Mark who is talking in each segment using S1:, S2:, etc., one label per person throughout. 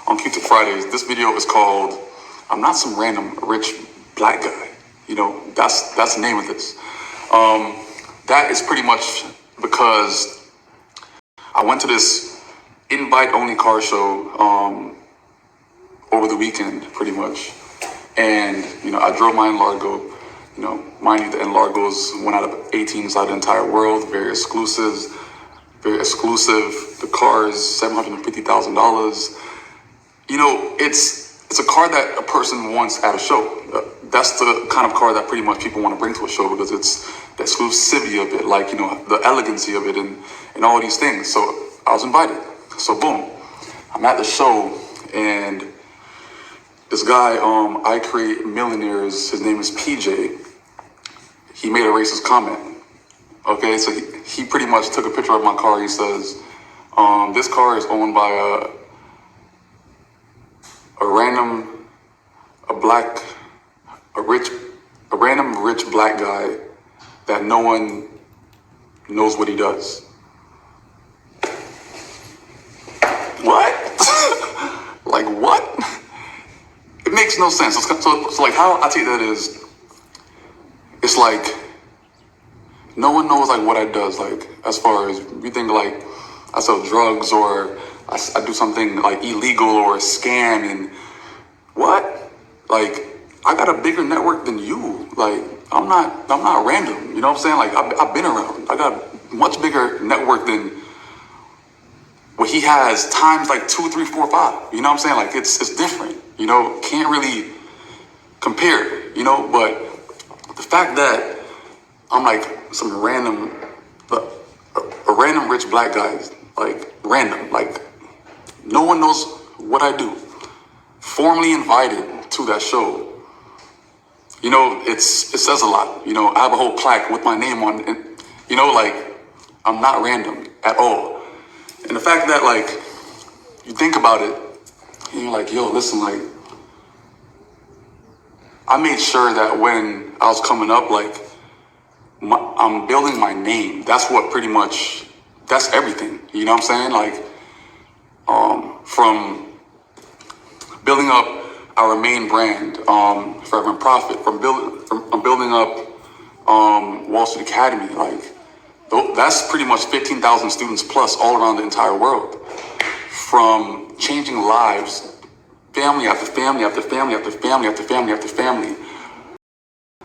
S1: on Q-Tip Fridays. This video is called "I'm Not Some Random Rich Black Guy." That's the name of this. That is pretty much because I went to this invite-only car show over the weekend, pretty much, and I drove my Largo. Mind you, the Largos went out of 18 inside the entire world, very exclusive. The car is $750,000. It's a car that a person wants at a show. That's the kind of car that pretty much people want to bring to a show because it's the exclusivity of it, the elegancy of it, and all these things. So I was invited. So boom, I'm at the show, and this guy, I Create Millionaires, his name is PJ. He made a racist comment. Okay, so he pretty much took a picture of my car. He says, this car is owned by a random rich black guy that no one knows what he does. What? Like what? It makes no sense. So like how I take that is, it's like no one knows like what I does, like as far as you think like I sell drugs or I do something like illegal or a scam, and what? Like I got a bigger network than you. Like I'm not random. You know what I'm saying? Like I've been around. I got much bigger network than what he has times like 2, 3, 4, 5. You know what I'm saying? Like it's different. Can't really compare. But the fact that I'm like some random, a random rich black guy, like random, like no one knows what I do. Formally invited to that show. It says a lot. I have a whole plaque with my name on it. Like I'm not random at all. And the fact that like you think about it, and you're like, yo, listen, like I made sure that when I was coming up, like I'm building my name. That's what pretty much, that's everything. You know what I'm saying? Like, from building up our main brand, Forever and Profit, from building up Wall Street Academy, like that's pretty much 15,000 students plus all around the entire world. From changing lives, family after family after family after family after family after family,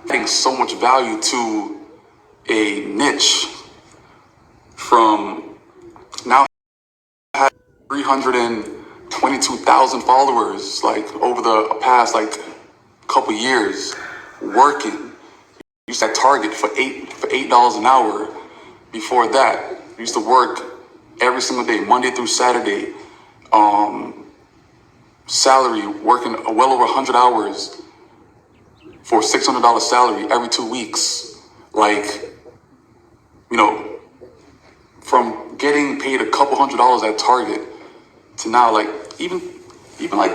S1: adding so much value to a niche. From now had 322,000 followers, like over the past like couple years, working. Used to target for $8 an hour. Before that, used to work every single day, Monday through Saturday. Salary, working well over 100 hours for $600 salary every 2 weeks. Like, from getting paid a couple $100s at Target to now, like even like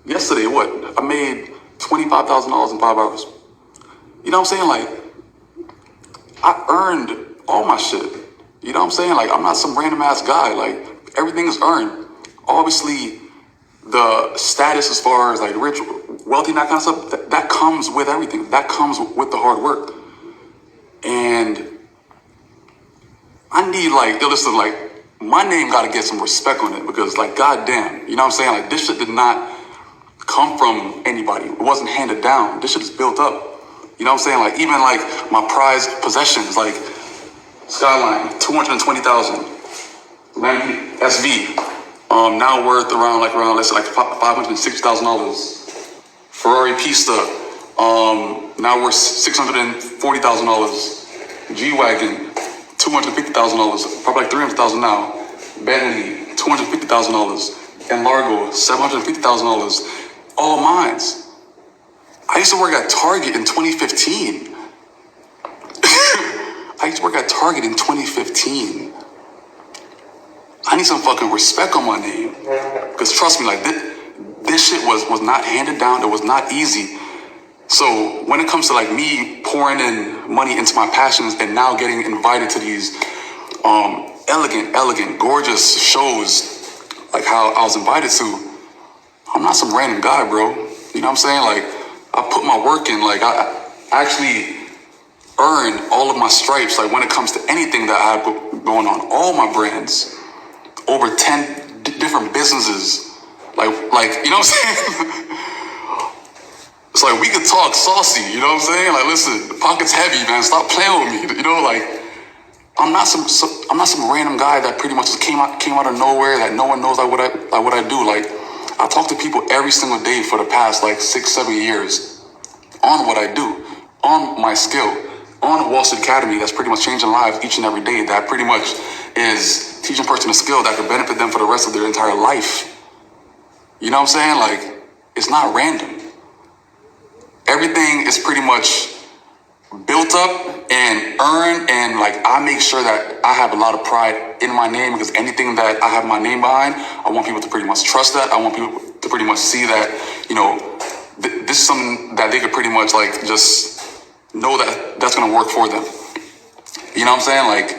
S1: yesterday, I made $25,000 in 5 hours. You know what I'm saying? Like I earned all my shit. You know what I'm saying? Like I'm not some random ass guy. Like everything is earned. Obviously, the status as far as like rich, wealthy, and that kind of stuff, that comes with everything. That comes with the hard work. And I need listen, like my name got to get some respect on it because like, goddamn, you know what I'm saying? Like this shit did not come from anybody. It wasn't handed down. This shit is built up. You know what I'm saying? Like even like my prized possessions, like Skyline, 220,000, Lamborghini SV, now worth around let's say like $560,000. Ferrari Pista, now worth $640,000. G-Wagon, $250,000, probably like $300,000 now. Bentley, $250,000. And Largo, $750,000. All mines. I used to work at Target in 2015. I used to work at Target in 2015. I need some fucking respect on my name. Because trust me, like this shit was not handed down. It was not easy. So when it comes to like me pouring in money into my passions and now getting invited to these elegant, gorgeous shows, like how I was invited to, I'm not some random guy, bro. You know what I'm saying? Like, I put my work in. Like, I actually earn all of my stripes. Like, when it comes to anything that I have going on, all my brands, over 10 different businesses. Like, you know what I'm saying? It's like, we could talk saucy, you know what I'm saying? Like, listen, the pocket's heavy, man. Stop playing with me. You know, like, I'm not some random guy that pretty much just came out of nowhere, that no one knows what I do. Like, I talk to people every single day for the past like 6-7 years on what I do, on my skill, on Wall Street Academy. That's pretty much changing lives each and every day. That pretty much is teaching a person a skill that could benefit them for the rest of their entire life. You know what I'm saying? Like, it's not random. Everything is pretty much built up and earned, and like, I make sure that I have a lot of pride in my name, because anything that I have my name behind, I want people to pretty much trust that. I want people to pretty much see that, you know, this is something that they could pretty much like just know that that's going to work for them. You know what I'm saying? Like,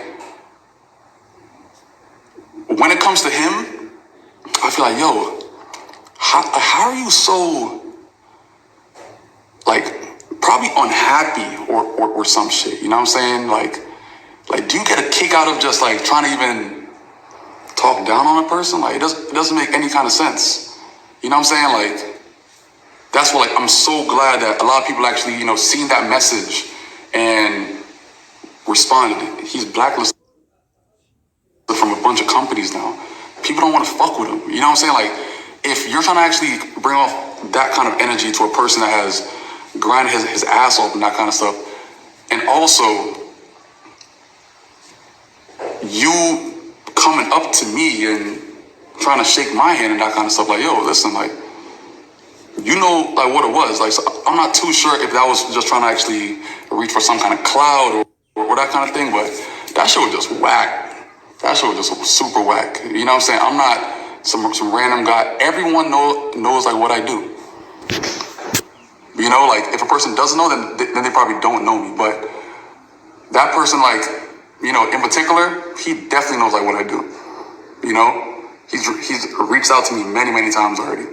S1: when it comes to him, I feel like, yo, how are you so like probably unhappy or some shit? You know what I'm saying? Like, do you get a kick out of just like trying to even talk down on a person? Like, it doesn't make any kind of sense. You know what I'm saying? Like, that's what, like, I'm so glad that a lot of people actually, you know, seen that message and responded. He's blacklisted from a bunch of companies now. People don't want to fuck with him. You know what I'm saying? Like, if you're trying to actually bring off that kind of energy to a person that has grinded his ass off and that kind of stuff, and also you coming up to me and trying to shake my hand and that kind of stuff, like, yo, listen, like, you know, like, what it was. Like, so I'm not too sure if that was just trying to actually reach for some kind of cloud or that kind of thing, but that shit was just whack. That shit was just super whack. You know what I'm saying? I'm not some random guy. Everyone knows like what I do. You know, like, if a person doesn't know, then they probably don't know me. But that person, like, you know, in particular, he definitely knows like what I do. You know, he's reached out to me many times already.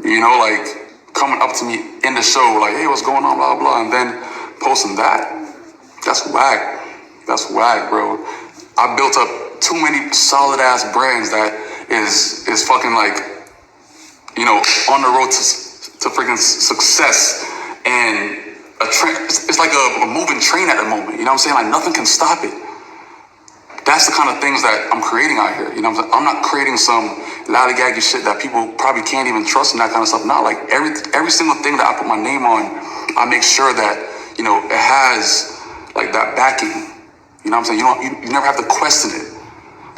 S1: You know, like, coming up to me in the show, like, hey, what's going on, blah, blah, and then posting that. That's whack. That's whack, bro. I built up too many solid ass brands that is fucking like, you know, on the road to freaking success, and a train. It's like a moving train at the moment. You know what I'm saying? Like, nothing can stop it. That's the kind of things that I'm creating out here. You know what I'm saying? I'm not creating some lollygaggy shit that people probably can't even trust and that kind of stuff. Not like every single thing that I put my name on, I make sure that, you know, it has like that backing. You know what I'm saying? You never have to question it.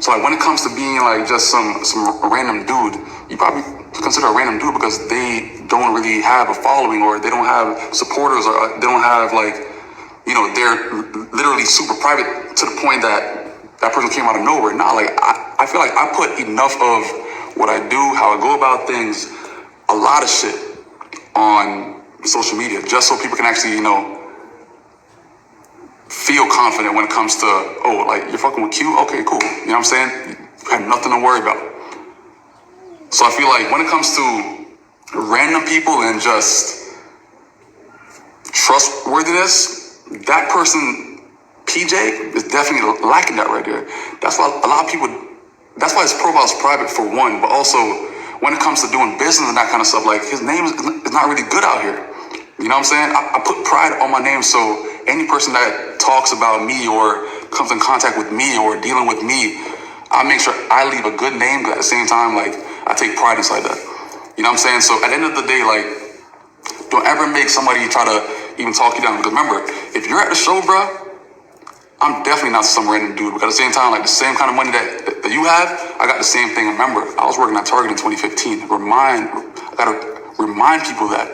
S1: So like, when it comes to being like just some random dude, you probably consider a random dude because they don't really have a following, or they don't have supporters, or they don't have like, you know, they're literally super private to the point that person came out of nowhere. Nah, like, I feel like I put enough of what I do, how I go about things, a lot of shit on social media, just so people can actually, you know, feel confident when it comes to, oh, like, you're fucking with Q? Okay, cool. You know what I'm saying? You have nothing to worry about. So I feel like when it comes to random people and just trustworthiness, that person, PJ, is definitely lacking that right there. That's why a lot of people, that's why his profile is private for one, but also when it comes to doing business and that kind of stuff, like, his name is not really good out here. You know what I'm saying? I put pride on my name, so any person that talks about me or comes in contact with me or dealing with me, I make sure I leave a good name, but at the same time, like, I take pride inside that. You know what I'm saying? So at the end of the day, like, don't ever make somebody try to even talk you down. Because remember, if you're at the show, bro, I'm definitely not some random dude. Because at the same time, like, the same kind of money that you have, I got the same thing. Remember, I was working at Target in 2015. I gotta remind people that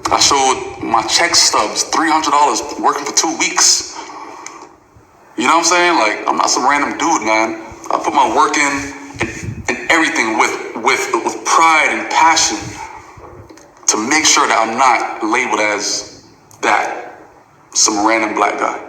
S1: I showed my check stubs, $300 working for 2 weeks. You know what I'm saying? Like, I'm not some random dude, man. I put my work in and everything with pride and passion to make sure that I'm not labeled as that, some random black guy.